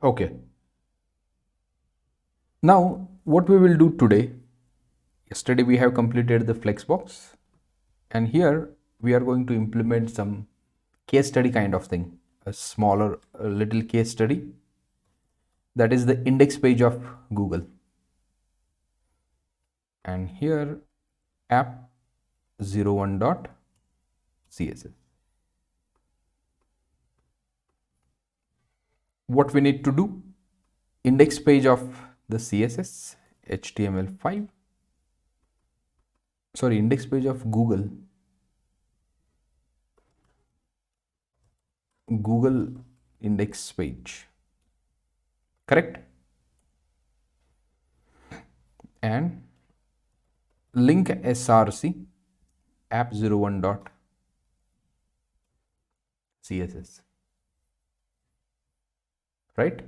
Okay. Now, what we will do today, yesterday we have completed the Flexbox, and here we are going to implement some case study kind of thing, a smaller, a little case study, that is the index page of Google. And here app01.css. What we need to do, index page of the CSS HTML5, sorry, index page of Google index page, correct? And link src app01.css, right?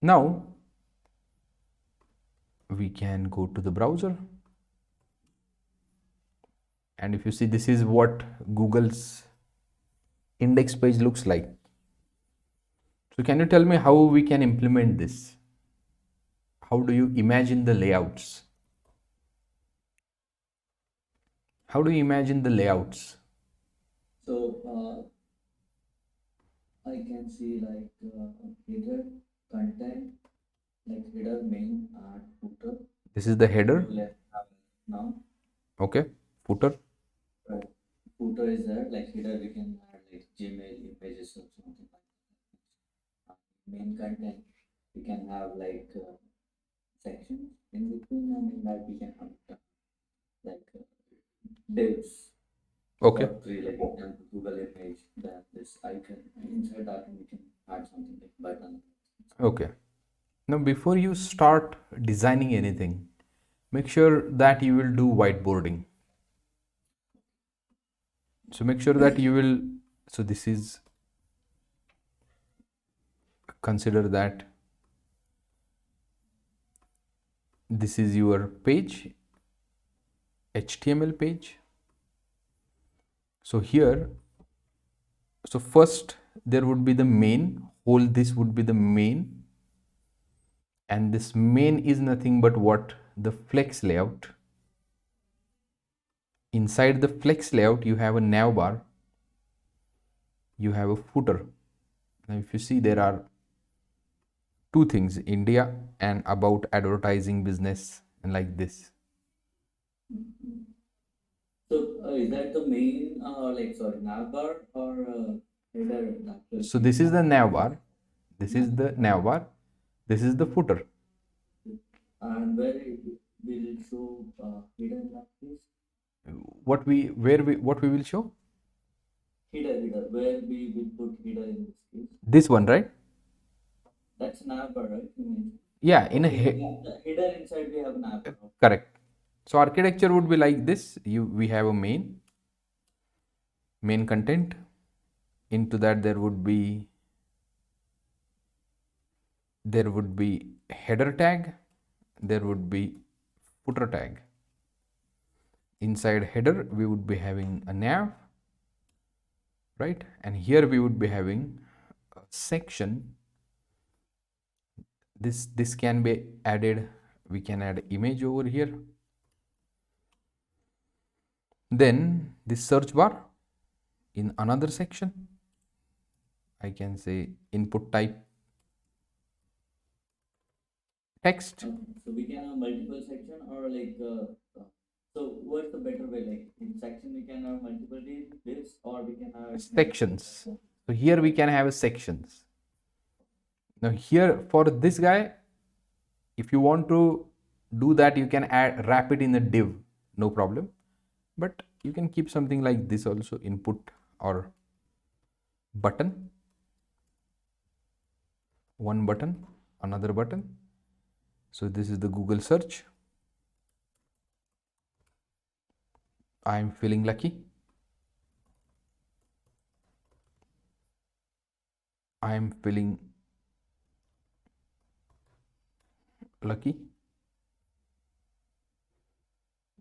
Now we can go to the browser, and if you see, this is what Google's index page looks like. So can you tell me how we can implement this? How do you imagine the layouts? How do you imagine the layouts? So I can see like header, content, like header, main, and footer. This is the header. Left now, Okay. Footer. right? Footer is there. Like header, we can add like Gmail images or something like that. Main content, we can have like sections in between, and in that we can have like divs. Okay. For three, like you can Google image, then this icon, and inside that we can add something like button. Okay. Now, before you start designing anything, make sure that you will do whiteboarding. So make sure that you will, so this is, consider that this is your page, HTML page. So here, so first there would be the main, whole this would be the main, and this main is nothing but what? The flex layout. Inside the flex layout, you have a nav bar, you have a footer. Now, if you see, there are two things, India and about advertising business, and like this. So is that the main, like sorry, navbar or header? So this is the nav bar, this is the nav bar, this is the footer. And where it will show hidden that is What we will show? header, where we will put header in this case. This one, right? That's navbar, right? You mentioned. Yeah, in a Okay, yeah, the header inside we have navbar. Okay. correct. So architecture would be like this. We have a main content. Into that there would be header tag, there would be footer tag. Inside header we would be having a nav, right? And here we would be having a section. This can be added, we can add image over here. Then this search bar, in another section I can say input type text. So we can have multiple section or like so what's the better way? Like in section we can have multiple divs or we can have Sections. So here we can have sections. Now here for this guy, if you want to do that, you can wrap it in a div, no problem. But you can keep something like this also, input or button, one button, another button. So this is the Google search. I am feeling lucky. I am feeling lucky.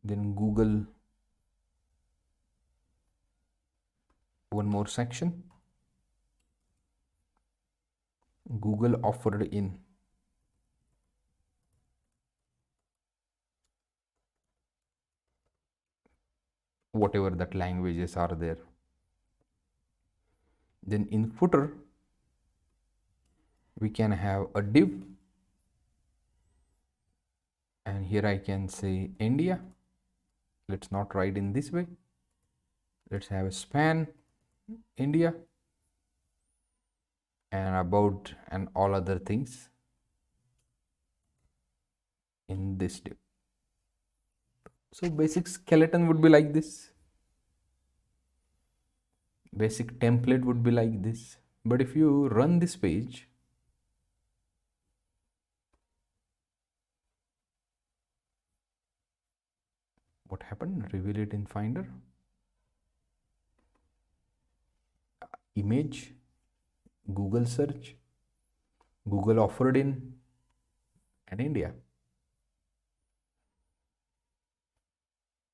then Google, one more section, Google offered in. Whatever that languages are there. Then in footer, we can have a div, and here I can say India. Let's not write in this way. Let's have a span India and about and all other things in this div. So basic skeleton would be like this. Basic template would be like this. But if you run this page, what happened? Reveal it in Finder. Image, Google search, Google offered in, and India.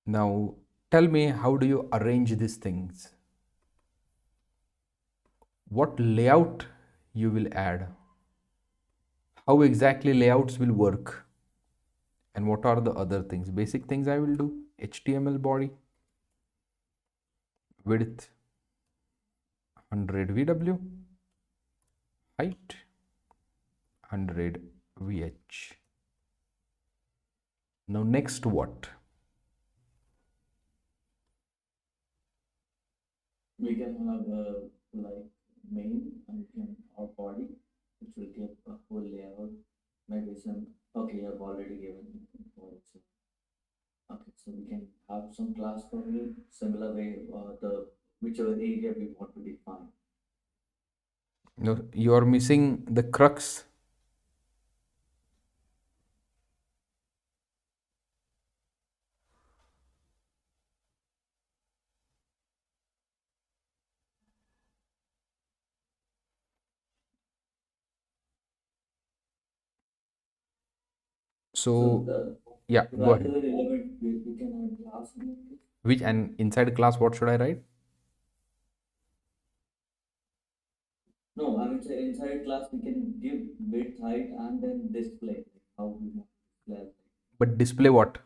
Now tell me, how do you arrange these things? What layout you will add? How exactly layouts will work? And what are the other things? Basic things I will do. HTML body, width 100 VW, height 100 VH. Now next what? We can have a like main and we can our body, which will give a whole layout. Maybe some okay, you have already given info. So okay, so we can have some class for it, similar way the whichever area we want to define. No, you are missing the crux. So So the yeah, go rather ahead. than element, we can add class in it. Which, and inside class what should I write? No, I mean say inside class we can give width, height, and then display like how we want to display. But display what?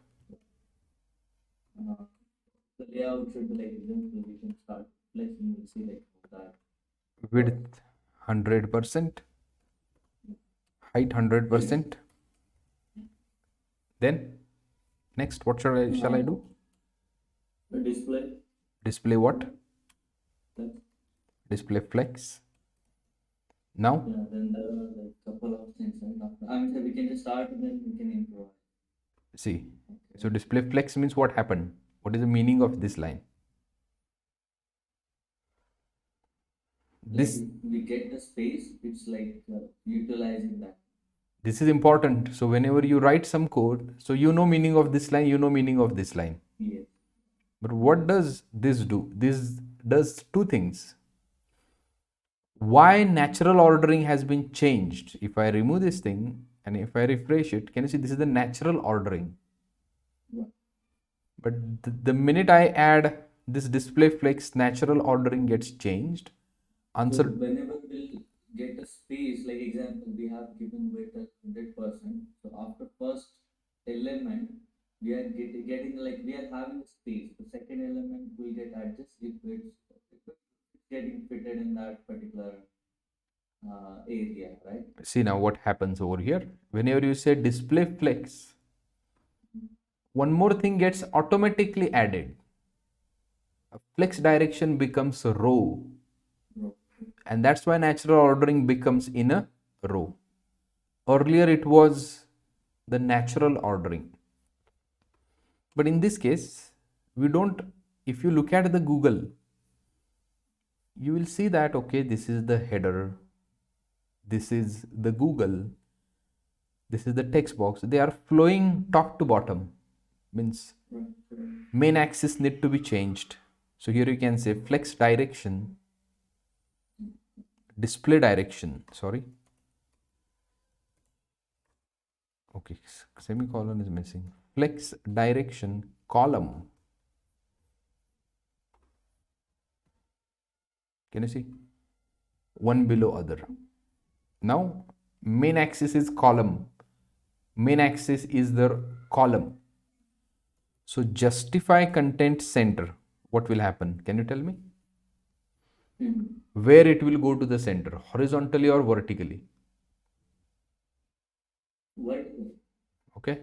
Uh, the layout should be like example. We can start flexing. We'll see like how that Width 100%, height 100%. Then next, what shall I do? the display. Display what? Flex. Display flex. Now Yeah, then there are like couple of things right after. I mean, so we can just start and then we can improve. see. So display flex means what happened? What is the meaning of this line? Like This we get the space, it's like utilizing that. this is important. So whenever you write some code, so you know meaning of this line, you know meaning of this line. Yes. But what does this do? This does two things. Why natural ordering has been changed? If I remove this thing and if I refresh it, can you see this is the natural ordering? Yeah. But the minute I add this display flex, natural ordering gets changed. So Answer. whenever we'll get a space, like example, we have given width at 100%. So after first element, we are getting like we are having a space. The second element will get adjusted if it's getting fitted in that particular area, right? See now what happens over here. Whenever you say display flex, one more thing gets automatically added. A flex direction becomes a row, No. and that's why natural ordering becomes in a row. Earlier it was the natural ordering. But in this case, we don't, if you look at the Google, you will see that, okay, this is the header, this is the Google, this is the text box. They are flowing top to bottom. Means main axis need to be changed. So here you can say flex direction, display direction, sorry. Okay, semicolon is missing. Flex direction column. Can you see? One below other. Now, main axis is column. Main axis is the column. So justify content center. What will happen? Can you tell me? Where it will go to the center, horizontally or vertically? Vertical. Okay.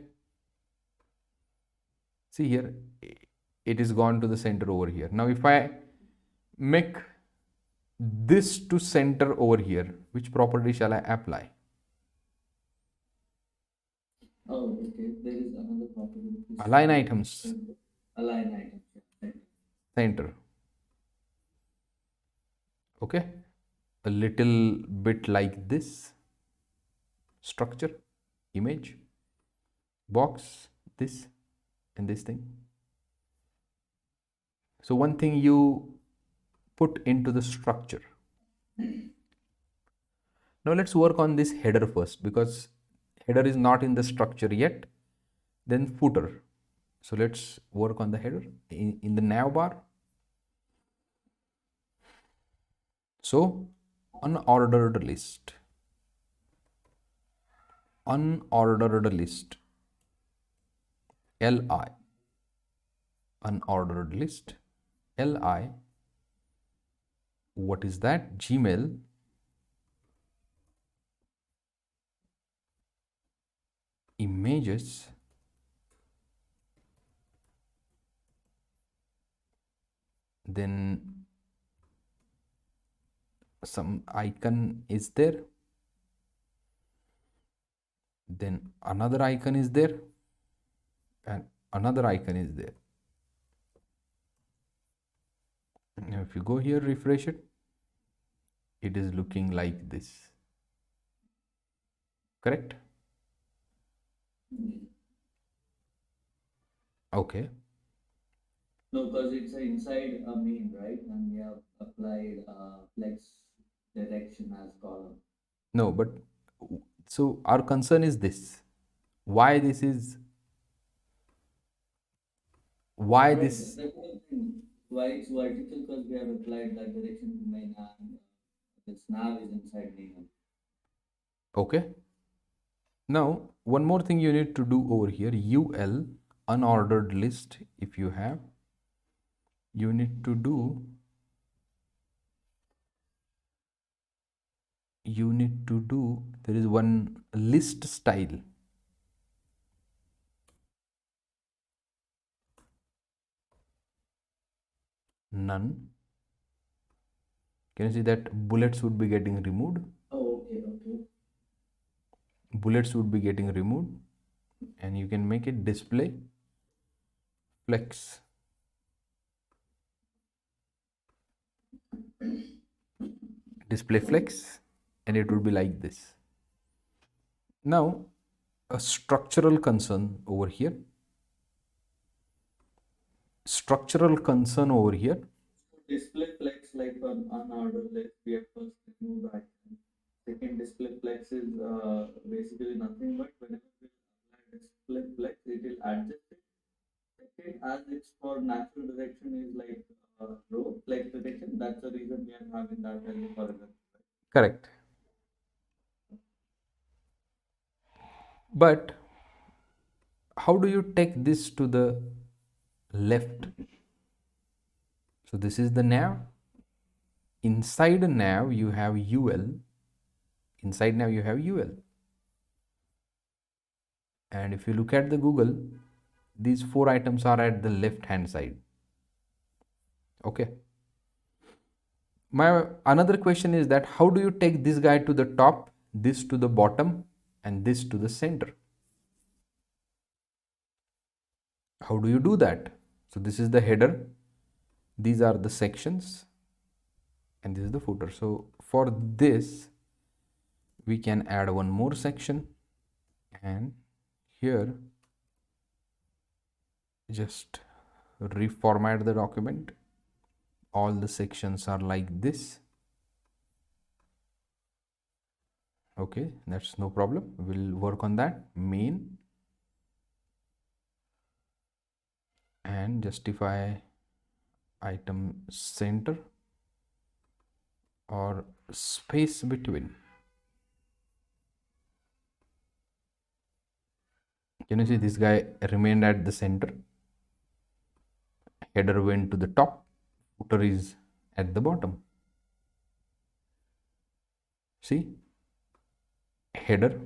See here, it is gone to the center over here. Now, if I make this to center over here, which property shall I apply? Oh, okay. There is another property. Align items, Align items. center. Okay. A little bit like this. Structure, image, box, this, and this thing. So one thing you put into the structure. Now let's work on this header first, because header is not in the structure yet. Then footer. So let's work on the header in the nav bar. So unordered list. Unordered list. LI. Unordered list. LI. What is that? Gmail. Images. Then some icon is there. Then another icon is there. And another icon is there. Now if you go here, refresh it, it is looking like this. Correct? Okay. No, because it's inside a main, right? And we have applied flex direction as column. No, but so our concern is this. Why this is, why Right. this? That's the thing. Why it's vertical? Because we have applied that direction to main and this nav is inside main. Okay. Now, one more thing you need to do over here, UL, unordered list, if you have, you need to do, there is one list style. None. Can you see that bullets would be getting removed? Oh, okay, okay. Bullets would be getting removed, and you can make it display flex. Display flex, and it would be like this. Now, a structural concern over here. Structural concern over here. Display flex like on unordered list, we have first remove that. Second, display flex is basically nothing but whenever we apply display flex, it will adjust it. Second, as it's for natural direction is like row flex direction. That's the reason we are having that value for example. Correct. But how do you take this to the left? So this is the nav. Inside a nav you have UL. Inside nav you have UL. And if you look at the Google, these 4 items are at the left hand side. Okay. My another question is that how do you take this guy to the top, this to the bottom, and this to the center? How do you do that? So this is the header, these are the sections, and this is the footer. So for this we can add one more section, and here just reformat the document. All the sections are like this. Okay, that's no problem. We'll work on that. Main and justify item center or space between. Can you see this guy remained at the center? Header went to the top, footer is at the bottom. See, header,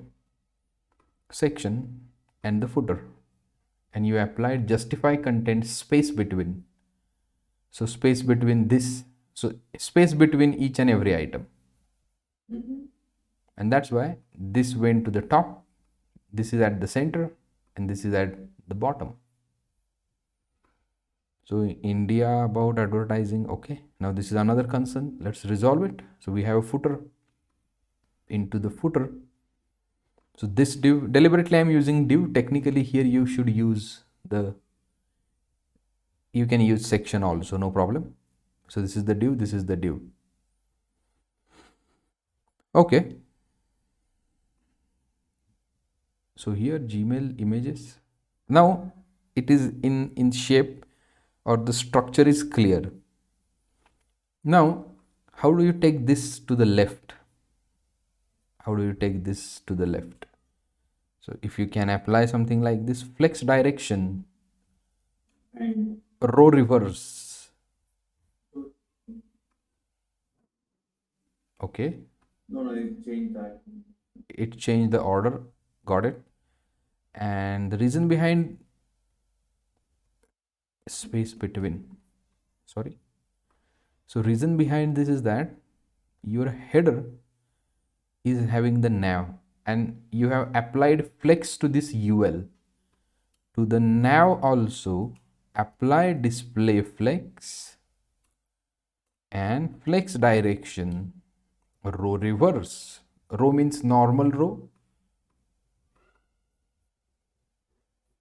section, and the footer. And you applied justify content space between. So space between this, so space between each and every item. And that's why this went to the top, this is at the center, and this is at the bottom. So India about advertising. Okay, now this is another concern. Let's resolve it. So we have a footer. Into the footer, so this div, deliberately I'm using div. Technically here you should use the, you can use section also, no problem. So this is the div, this is the div. Okay, so here Gmail images, now it is in shape, or the structure is clear. Now how do you take this to the left? How do you take this to the left? So if you can apply something like this, flex direction, row reverse. Okay, No, it changed that. it changed the order, got it. And the reason behind space between, sorry, so reason behind this is that your header is having the nav, and you have applied flex to this ul. To the nav also apply display flex and flex direction row reverse. Row means normal row,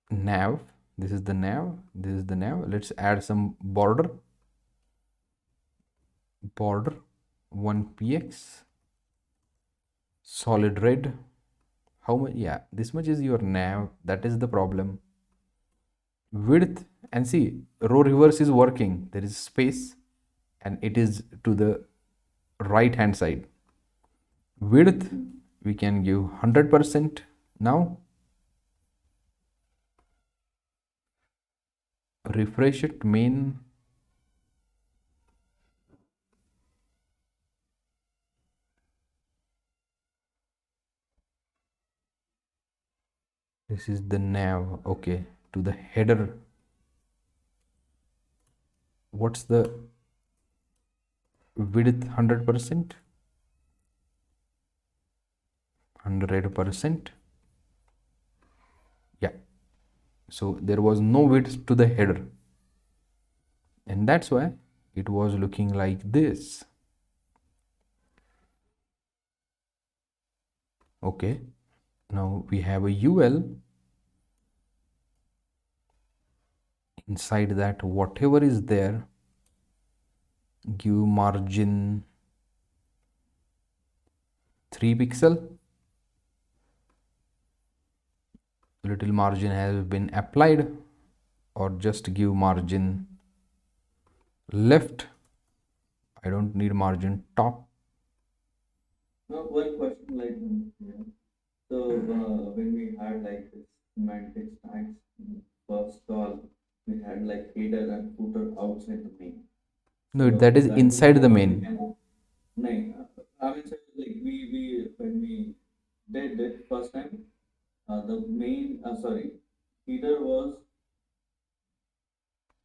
nav, this is the nav, this is the nav. Let's add some border 1px, solid red. How much? Yeah, this much is your nav, that is the problem. Width, and see, row reverse is working, there is space and it is to the right hand side. Width we can give 100%. Now refresh it, main, this is the nav. Okay, to the header, what's the width? 100%, 100%. Yeah, so there was no width to the header, and that's why it was looking like this. Okay, now we have a ul. Inside that, whatever is there, give margin 3 pixel. Little margin has been applied, or just give margin left. I don't need margin top. Now, one question, like, yeah. So when we had like this semantic tags first call, we had like header and footer outside the main. No, So that is that is inside the what we main. can. No, I mean, so, like we when we did it first time, the main sorry, header was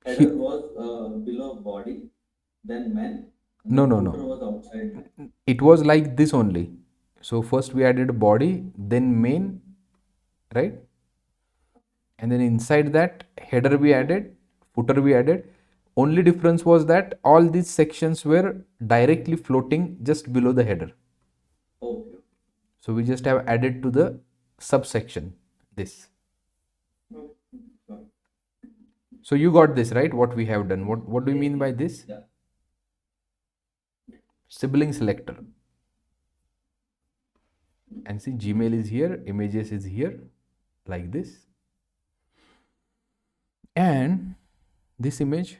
header was below body, then men, and No, then no, footer no. was outside. It was like this only. So first we added body, then main, right? And then inside that, header we added, footer we added. Only difference was that all these sections were directly floating just below the header. Okay. So we just have added to the subsection this. Okay. So you got this, right? What we have done. What do you mean by this? Yeah. Sibling selector. and see Gmail is here, images is here, like this. And this image,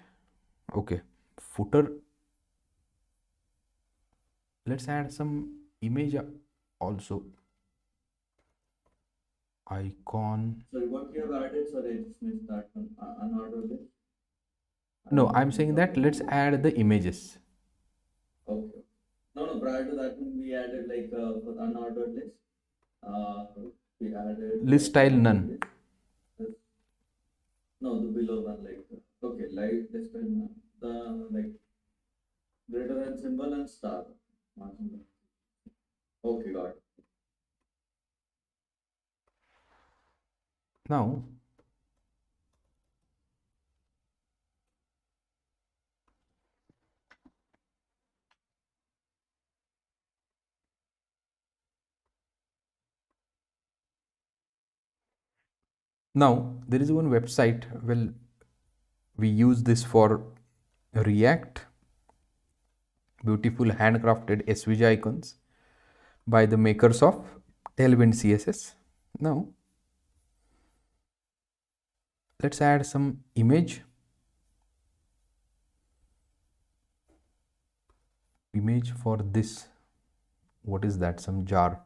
okay, footer, let's add some image also, icon. Sorry, what you have added? Sorry, I just missed that one. Unordered list. No, I'm saying that let's add the images. Okay. No, no. Prior to that one, we added like for unordered list. Uh, we added List like style unordered none. list. No, the below one like okay, light list and the like greater than symbol and star. Okay, got it. Now there is one website. Well, we use this for React, beautiful handcrafted SVG icons by the makers of Tailwind CSS. Now let's add some image for this. What is that? Some jar.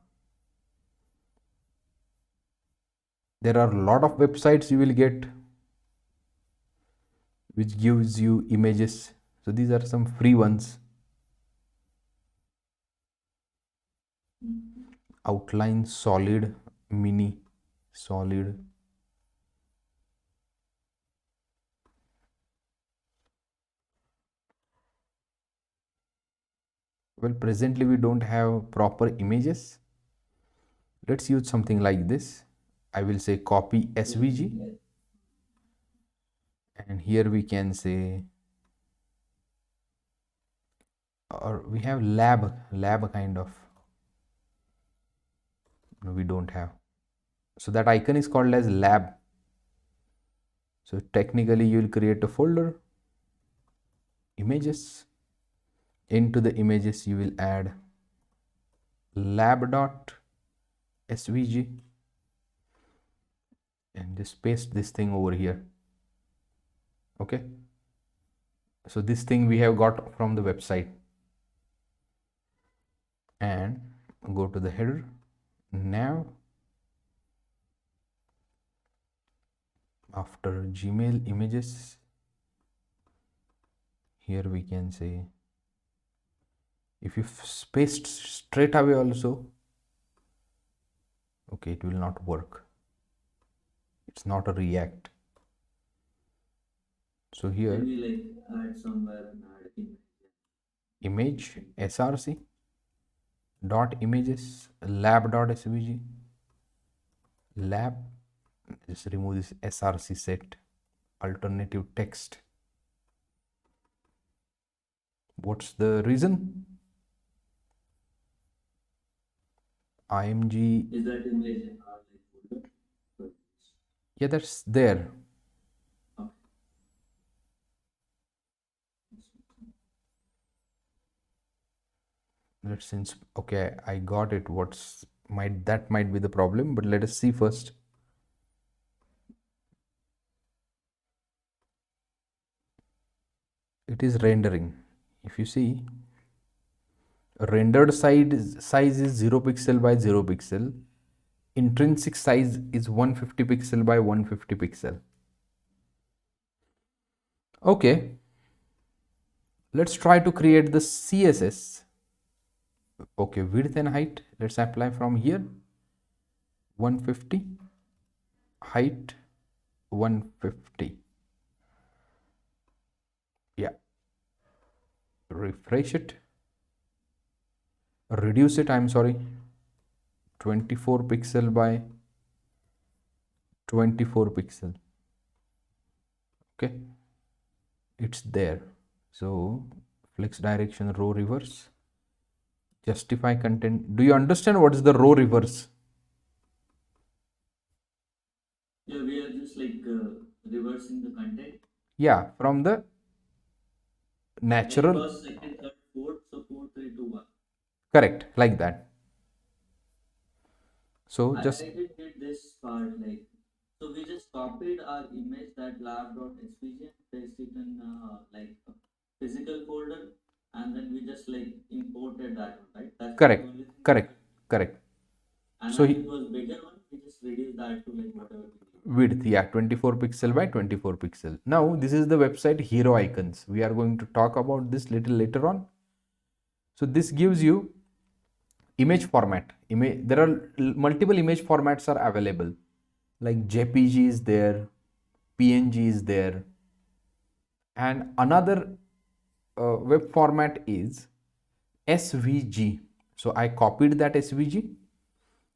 There are a lot of websites you will get which gives you images. So these are some free ones. Outline solid, mini solid. Well, presently we don't have proper images. Let's use something like this. I will say copy SVG, and here we can say, or we have lab kind of. No, we don't have. So that icon is called as lab. So technically you will create a folder, images. Into the images you will add lab.svg and just paste this thing over here. Okay, so this thing we have got from the website, and go to the header. Now after Gmail images, here we can say, if you paste straight away also, okay, it will not work. It's not a React. So here, Can we like add somewhere and add image src dot images lab dot svg lab, just remove this src set, alternative text. What's the reason? img, Is that image in our like folder? yeah, that's there. Okay. Let's since okay, I got it. What's might be the problem, but let us see first. It is rendering. If you see, rendered size is 0 pixel by 0 pixel. Intrinsic size is 150 pixel by 150 pixel. Okay, let's try to create the CSS. Okay, width and height, let's apply from here. 150, height 150. Yeah, refresh it, reduce it, I'm sorry, 24 pixel by 24 pixel. Okay, it's there. So flex direction, row reverse, justify content. Do you understand what is the row reverse? Yeah, we are just like reversing the content. Yeah, from the Like natural. first, second, third, fourth. So 4, 3, 2, 1. Correct, like that. So I just didn't get this part. Like, so we just copied our image that lab.svg and paste it in like a physical folder, and then we just like imported that one, right? That's the correct, only thing that correct, correct. and So when it was bigger one, we just reduced that to like whatever we need. width, yeah, 24 pixel by 24 pixel. Now this is the website hero icons. We are going to talk about this little later on. So this gives you image format. There are multiple image formats are available, like JPG is there, PNG is there, and another web format is SVG. So I copied that SVG,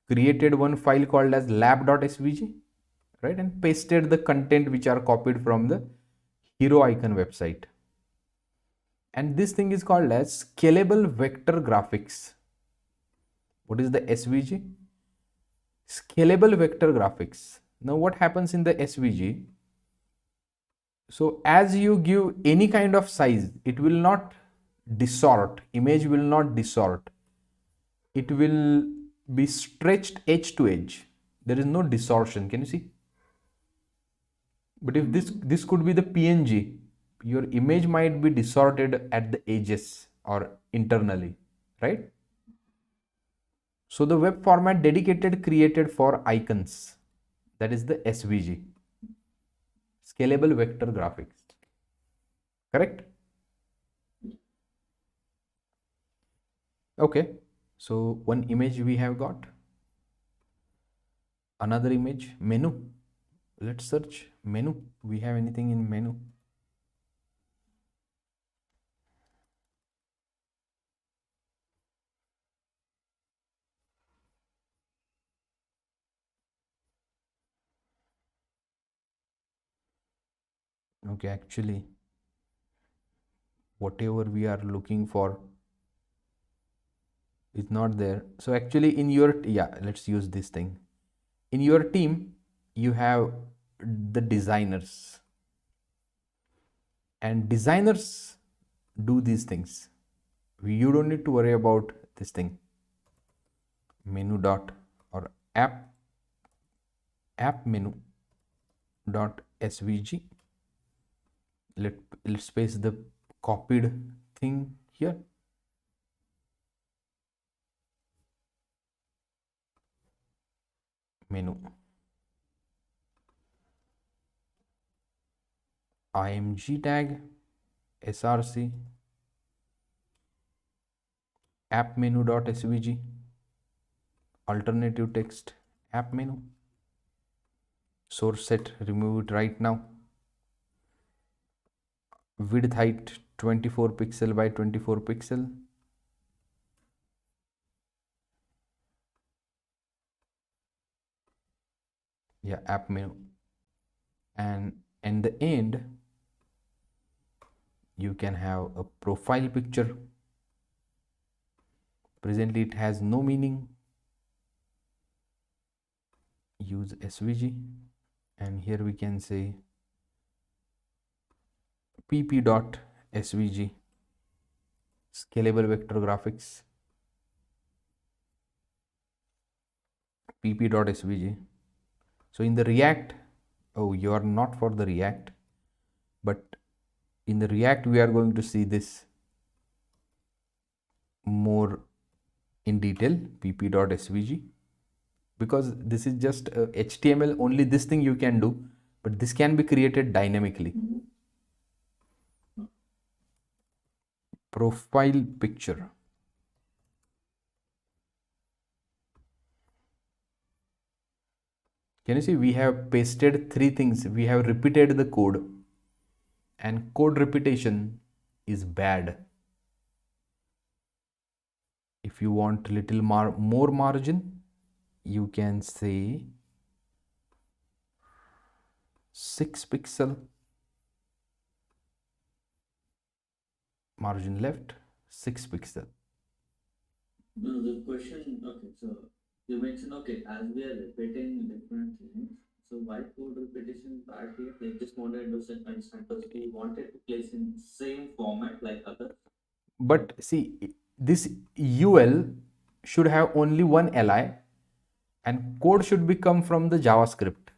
created one file called as lab.svg, right, and pasted the content which are copied from the hero icon website. And this thing is called as scalable vector graphics. What is the SVG? Scalable vector graphics. Now what happens in the SVG? So as you give any kind of size, it will not distort. Image will not distort. It will be stretched edge to edge. There is no distortion. Can you see? But if this could be the PNG, your image might be distorted at the edges or internally, right? So the web format dedicated created for icons, that is the SVG, scalable vector graphics, correct? Okay, so one image we have got, another image, menu. Let's search menu. We have anything in menu? Okay, actually, whatever we are looking for is not there. So actually in your, yeah, let's use this thing. In your team, you have the designers, and designers do these things. You don't need to worry about this thing, menu dot or app menu dot svg. Let's paste the copied thing here. Menu img tag src app menu dot svg alternative text app menu source set, remove it right now. Width height 24 pixel by 24 pixel. Yeah, app menu. And in the end, you can have a profile picture. Presently it has no meaning. Use svg, and here we can say pp.svg scalable vector graphics pp.svg. So in the React, oh, you are not for the React, but in the React we are going to see this more in detail, pp.svg, because this is just HTML. Only this thing you can do, but this can be created dynamically. Profile picture. Can you see we have pasted three things? We have repeated the code, and code repetition is bad. If you want little more margin, you can say 6 pixel margin left, 6 pixel. No, the question, okay, so you mentioned, okay, as we are repeating different things, so why code repetition is bad here? Like, just wanted to understand because we wanted to place in same format like others. But see, this UL should have only one li, and code should be come from the JavaScript.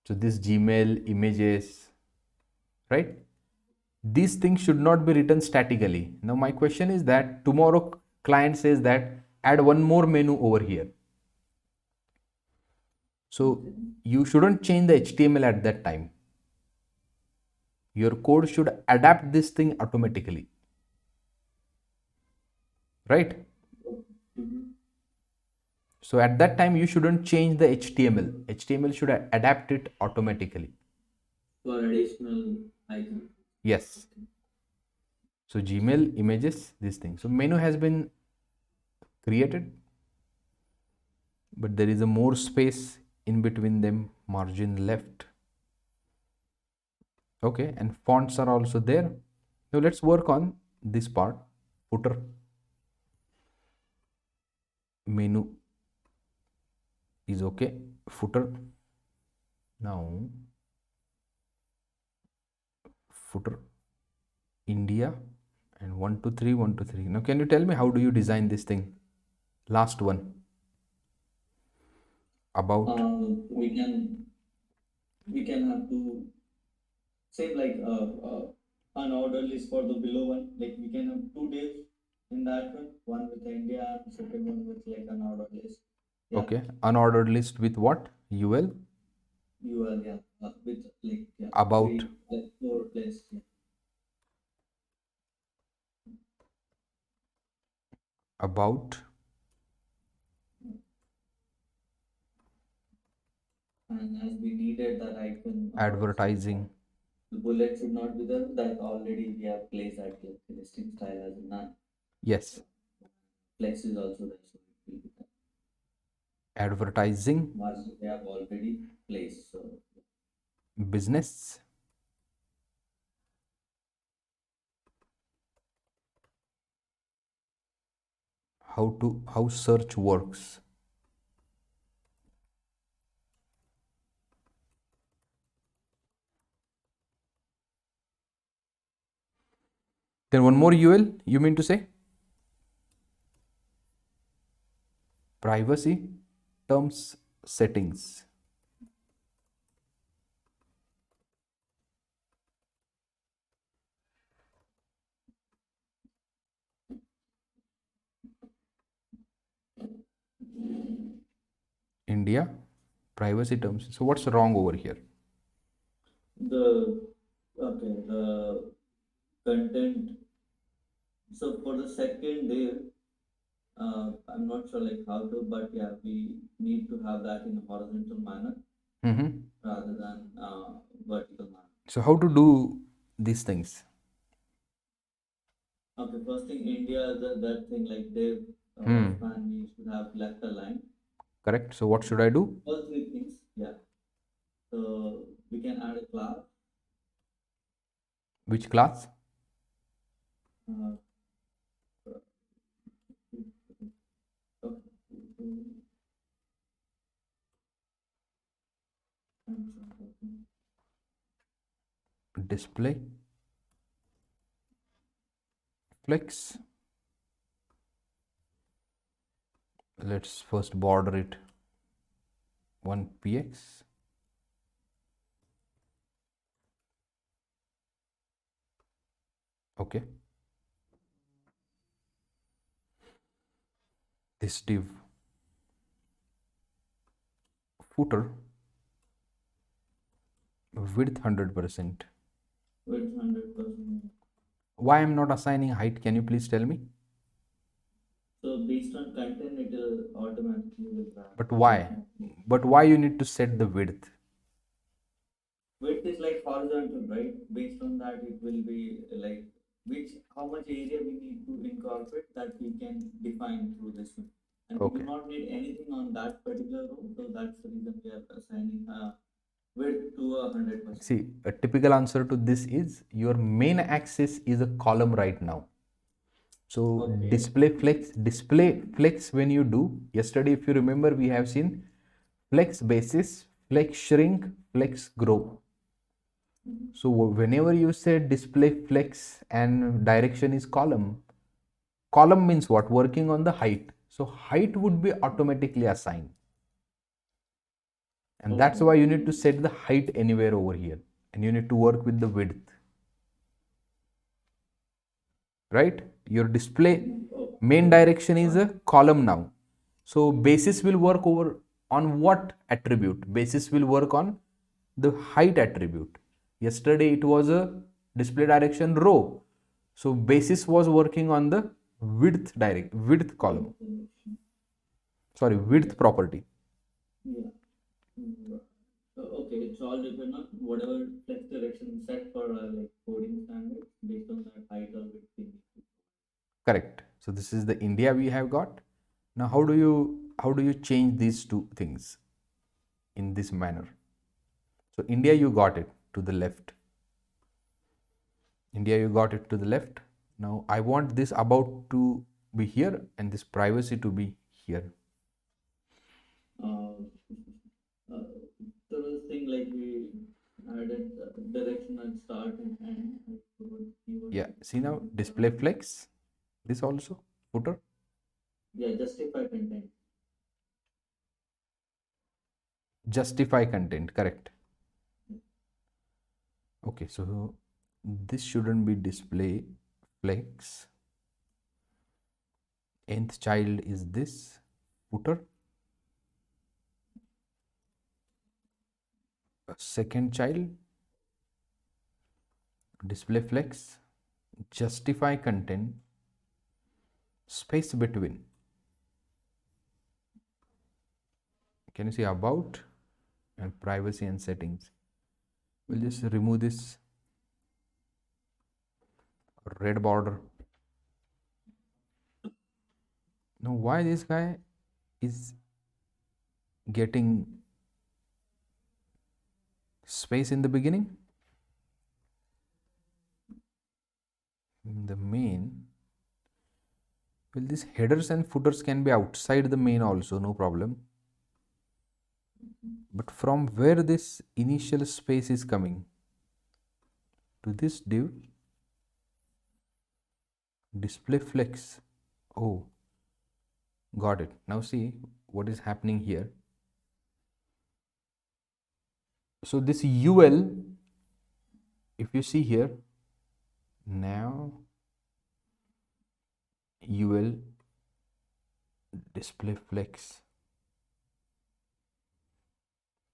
So this Gmail, images, right? These things should not be written statically. Now my question is that tomorrow client says that add one more menu over here. So you shouldn't change the HTML at that time. Your code should adapt this thing automatically, right? So at that time you shouldn't change the HTML. HTML should adapt it automatically. For additional icon. Yes. So Gmail, images, this thing. So menu has been created, but there is a more space in between them, margin left. Okay, and fonts are also there. Now let's work on this part, footer, menu is okay, footer. Now footer, India, and 1 2 3 1 2 3. Now can you tell me how do you design this thing? Last one, about. We can have to same like an order list for the below one. Like we can have 2 days in that one with India and second one with like an order list. Yeah. Okay, unordered list with what? UL, UL, yeah, with like yeah, about, like 4 days. Yeah. about, And as we needed that icon, advertising. the bullet should not be there. That already we have placed that like listing style as a none. Yes, Flex is also there, so it will be there. advertising, Margin we have already placed. So business, how search works. Then one more UL, you mean to say? Privacy, terms, settings. India, privacy terms. So what's wrong over here? the the content. So for the second day, I'm not sure like how to, but yeah, we need to have that in a horizontal manner rather than vertical manner. So how to do these things? Okay, first thing, India, that thing like they span, we should have left a line. Correct. So what should I do? All three things, yeah. So we can add a class. Which class? Uh, Display, flex. Let's first border it 1px. Okay. This div, footer, width 100%. Width 100%. Why I'm not assigning height? Can you please tell me? So based on content, it will automatically will grab. But why? But why you need to set the width? Width is like horizontal, right? Based on that, it will be like which how much area we need to incorporate that we can define through this one. And we Okay. do not need anything on that particular row, so that's the reason we are assigning width to 100%. See, a typical answer to this is your main axis is a column right now. So Okay. display flex when you do, yesterday if you remember we have seen flex basis, flex shrink, flex grow. So whenever you say display flex and direction is column, column means what? Working on the height. So height would be automatically assigned. And that's why you need to set the height anywhere over here. And you need to work with the width. Right? Your display main direction is a column now. So basis will work over on what attribute? Basis will work on the height attribute. Yesterday it was a display direction row. So basis was working on the width column. Sorry, width property. Yeah. Okay, it's all depend on whatever flex direction set for like coding standards based on that height or width thing. Correct. So this is the India we have got. Now how do you change these two things in this manner? So India you got it to the left. India you got it to the left. Now I want this about to be here and this privacy to be here. Uh, uh, there was thing like we added direction and start and end. I forgot the keyword. Yeah, see now display flex. This also footer. Yeah, justify content. Justify content, correct. Okay, so this shouldn't be display flex. Nth child is this footer. Second child display flex, justify content, space between. Can you see about and privacy and settings? We'll just remove this red border. Now why this guy is getting space in the beginning? In the main, well, these headers and footers can be outside the main also, no problem. But from where this initial space is coming to this div, display flex. Oh, got it. Now see what is happening here. So this UL, if you see here, now UL display flex.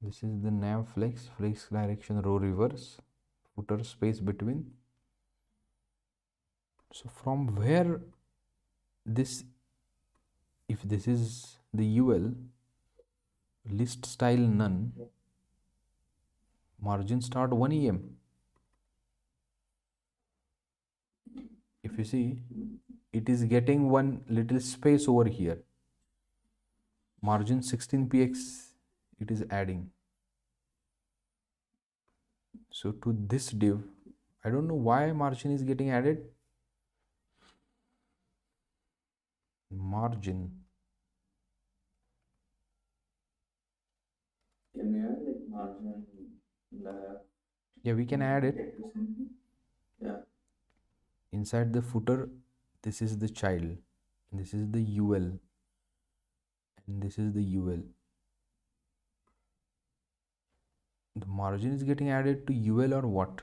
This is the nav flex, flex direction row reverse, footer space between. So from where this, if this is the UL, list style none, margin start 1 em. If you see, it is getting one little space over here. Margin 16px it is adding. So to this div, I don't know why margin is getting added. Margin. Can we add like margin left? Yeah, we can add it. Yeah. Inside the footer, this is the child. This is the UL. And this is the UL. The margin is getting added to UL or what?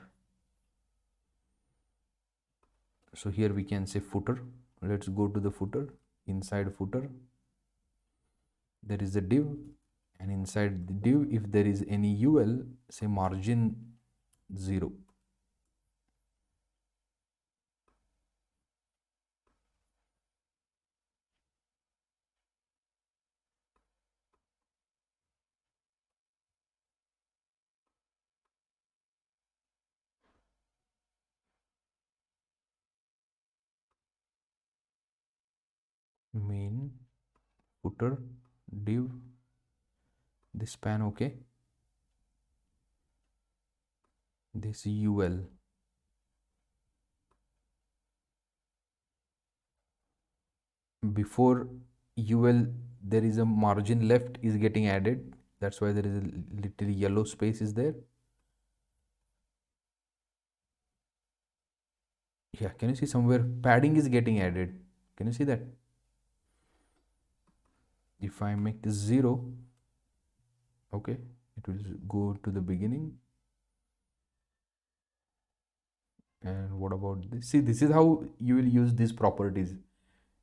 So here we can say footer. Let's go to the footer. Inside footer, there is a div, and inside the div, if there is any UL, say margin 0. Main footer div, this span, okay, this UL. Before UL, there is a margin left is getting added. That's why there is a little yellow space is there. Yeah, can you see somewhere padding is getting added? Can you see that? If I make this 0, okay, it will go to the beginning. And what about this? See, this is how you will use these properties.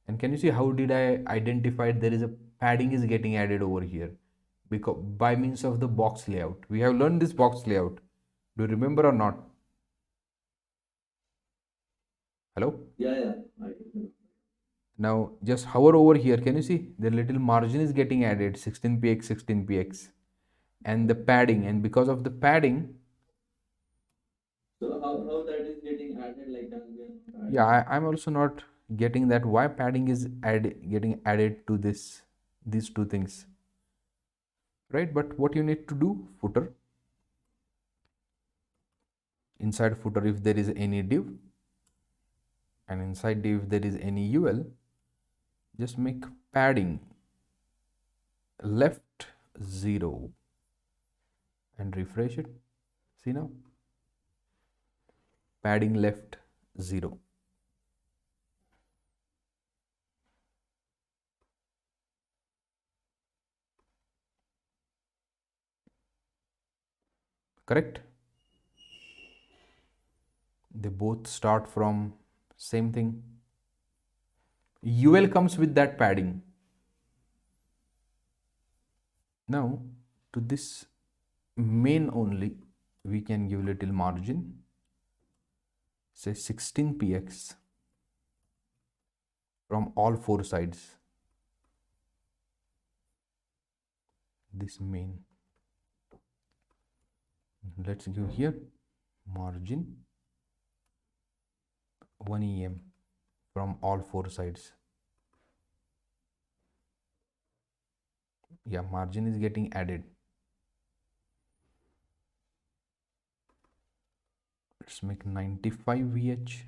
And can you see how did I identify there is a padding is getting added over here? Because by means of the box layout. We have learned this box layout. Do you remember or not? Hello? Yeah. I do. Now just hover over here. Can you see the little margin is getting added 16px, 16px, and the padding. And because of the padding, So how that is getting added like as we are not yeah, adding? I'm also not getting that why padding is getting added to these two things, right? But what you need to do, footer, inside footer if there is any div, and inside div if there is any ul, just make padding left 0 and refresh it. See now, padding left 0. Correct? They both start from same thing. ul comes with that padding. Now to this main only we can give little margin, say 16px from all four sides. This main, let's give here margin 1 em from all four sides. Yeah, margin is getting added. Let's make 95 vh.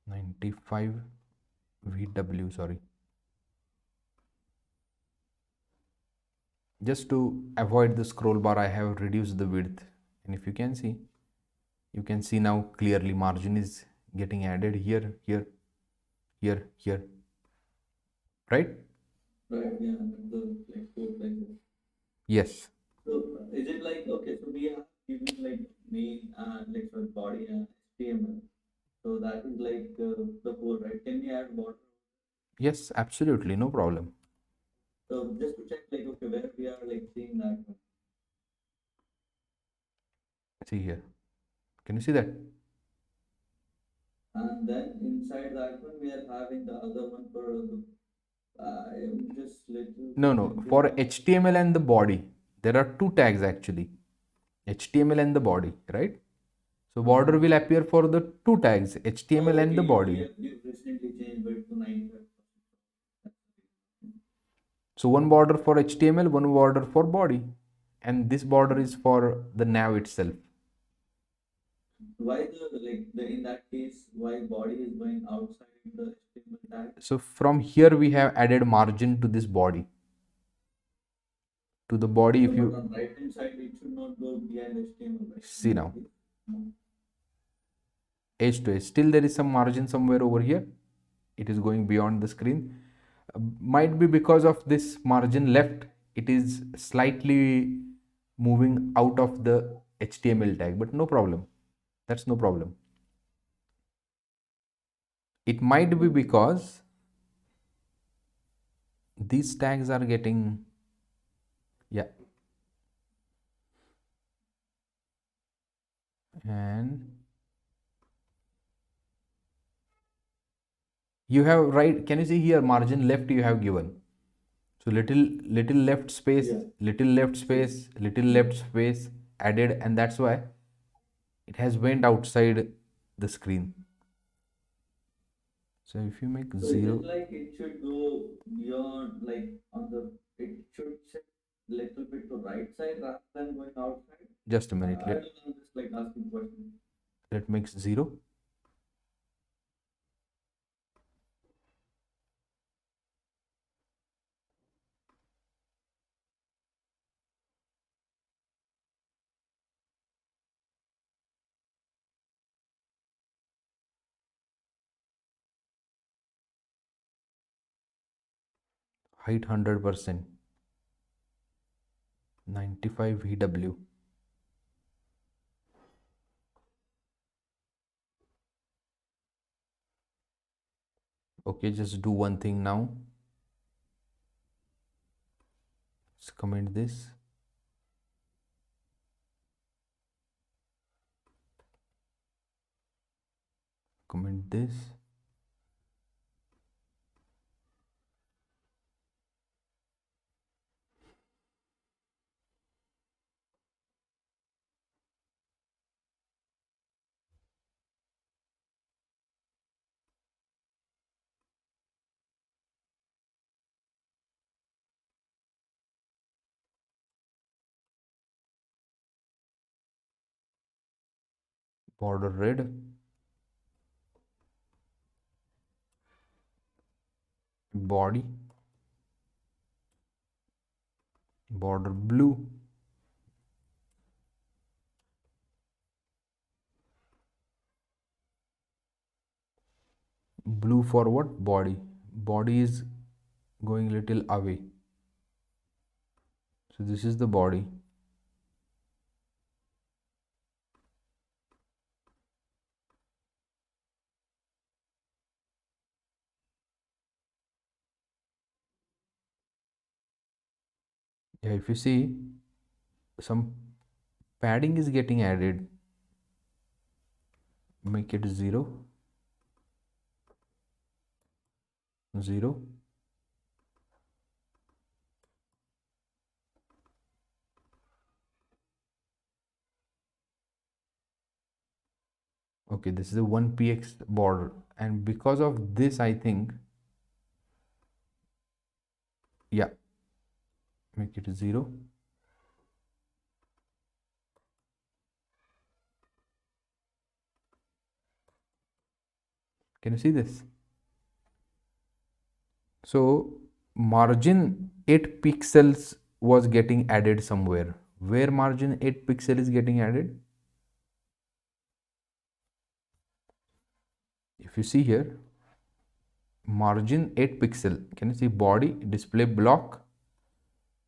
Ninety-five VW, sorry. Just to avoid the scroll bar, I have reduced the width. And if you can see now clearly margin is getting added here, here, here, here, right? Right, yeah, the like four places. Yes. So is it like okay? So we have given like main and like sorry, body and HTML. So that is like the whole, right? Can we add border? Yes, absolutely, no problem. So just to check like okay where we are like seeing that one. See here. Can you see that? And then inside that one we are having the other one for the I am just little No, no. confused For on that. HTML and the body, there are two tags actually. HTML and the body, right? So border will appear for the two tags, HTML Oh, and okay, the you body. have you recently changed it to 95%. So one border for HTML, one border for body. And this border is for the nav itself. Why the like the in that case why body is going outside the HTML tag? So from here we have added margin to this body. To the body, if But you on right hand side it should not go behind HTML, right? In see that now, case. No. edge to edge, still there is some margin somewhere over here. It is going beyond the screen. Might be because of this margin left, it is slightly moving out of the HTML tag, but no problem. That's no problem. It might be Okay. because these tags are getting, yeah, and you have right. Can you see here margin left you have given? So little left space, Yeah. little left space, Space. little Yeah. left space added, and that's why it has went outside the screen. So if you make So is 0, it like it should go beyond like on the it should sit little bit to right side rather than going outside? just a minute, I don't know, I'm just like asking questions. let make 0. height 100%, 95 VW. Okay, just do one thing now. Let's comment this. Comment this. Border red. Body. Border blue. Blue for what? Body. Body is going little away. So this is the body. Yeah, if you see, some padding is getting added. Make it 0, 0. Okay, this is a 1px border, and because of this, I think, yeah, make it 0. Can you see this? So margin 8 pixels was getting added somewhere. Where margin 8 pixel is getting added? If you see here, margin 8 pixel. Can you see body, display block,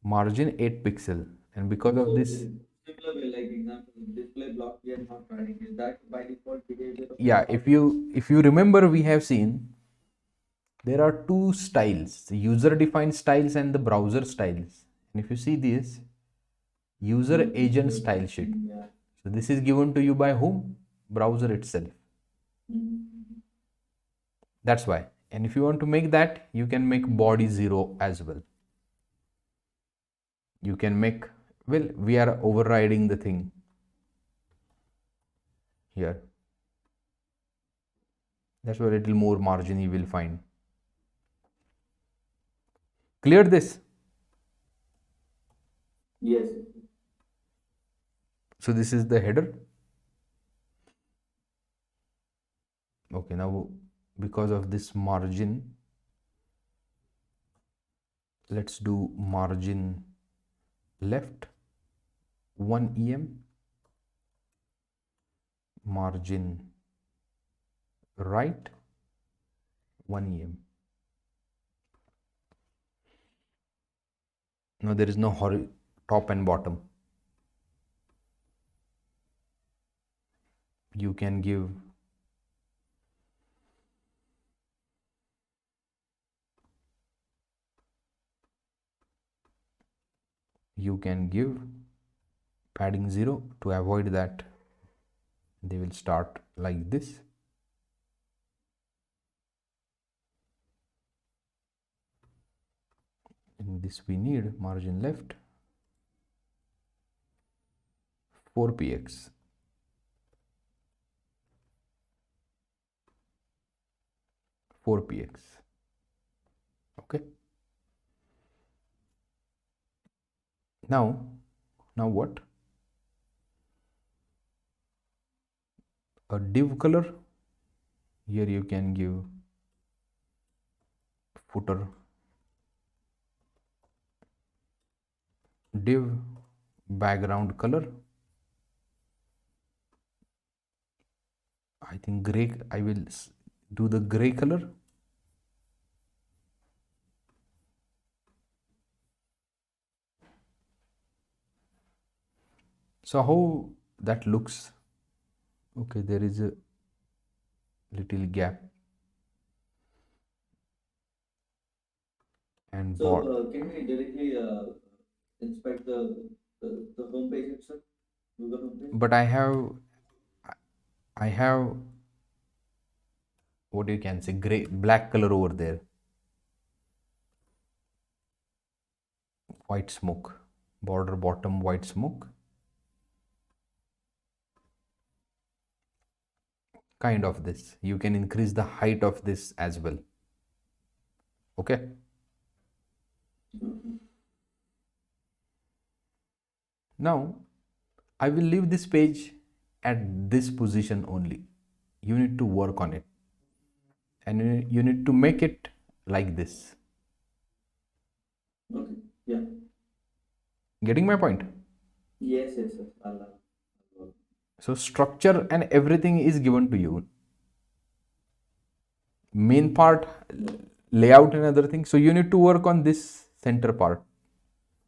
margin 8 pixel, and because of this, Similar way, like example, display block we are not running. Is that by default behavior of yeah, if you remember, we have seen there are two styles, the user defined styles and the browser styles. And if you see this, user agent style sheet. Yeah. So this is given to you by whom? Browser itself. That's why. And if you want to make that, you can make body 0 as well. You can make, well, we are overriding the thing here. That's why a little more margin you will find. Clear this? Yes. So this is the header. Okay, now because of this margin, let's do margin left 1 em, margin right 1 em. Now there is no top and bottom. You can give padding 0 to avoid that they will start like this. In this we need margin left 4px, 4px. Okay, now what? A div color. Here you can give footer div background color. I think gray. I will do the gray color. So how that looks? Okay, there is a little gap and So board. can we directly inspect the home page itself, Google home page? But I have what you can say, gray black color over there, white smoke, border bottom white smoke, kind of this. You can increase the height of this as well. Okay. Now I will leave this page at this position only. You need to work on it, and you need to make it like this. Okay. Yeah. Getting my point? Yes. Yes. Yes. I'll So structure and everything is given to you. Main part, layout and other things. So you need to work on this center part.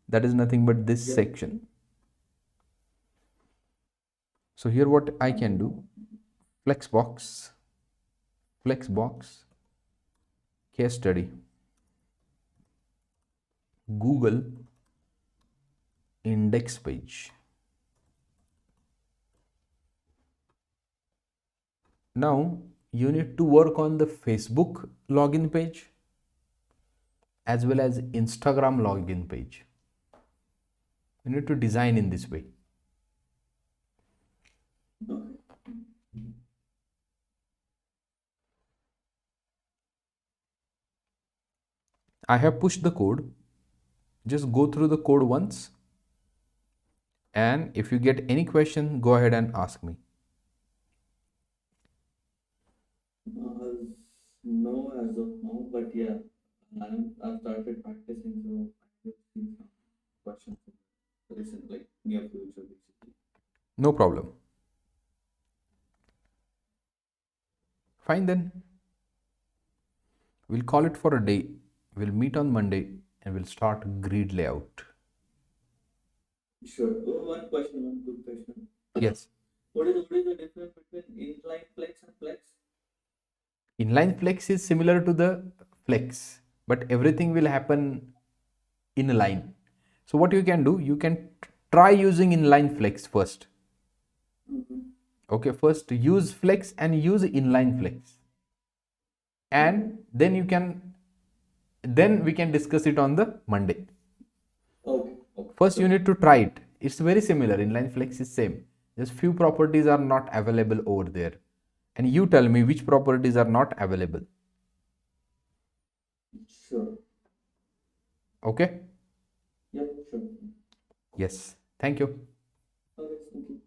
That is nothing but this Yep. section. So here what I can do, flexbox, case study, Google index page. Now you need to work on the Facebook login page as well as Instagram login page. You need to design in this way. I have pushed the code. Just go through the code once, and if you get any question, go ahead and ask me. No, as of now, but yeah, I've started practicing, so I will see some questions in recent, like near future, basically. No problem. Fine then. We'll call it for a day. We'll meet on Monday and we'll start grid layout. Sure. Oh, one question, one good question. Yes. What is the difference between inline flex and flex? Inline flex is similar to the flex, but everything will happen in a line. So what you can do, you can try using inline flex first. Mm-hmm. Okay, first use flex and use inline flex. And then we can discuss it on the Monday. Okay. Okay. First you need to try it. It's very similar. Inline flex is same. Just few properties are not available over there. And you tell me which properties are not available. Sure. Okay? Yep. Sure. Yes. Thank you. Okay. Thank you.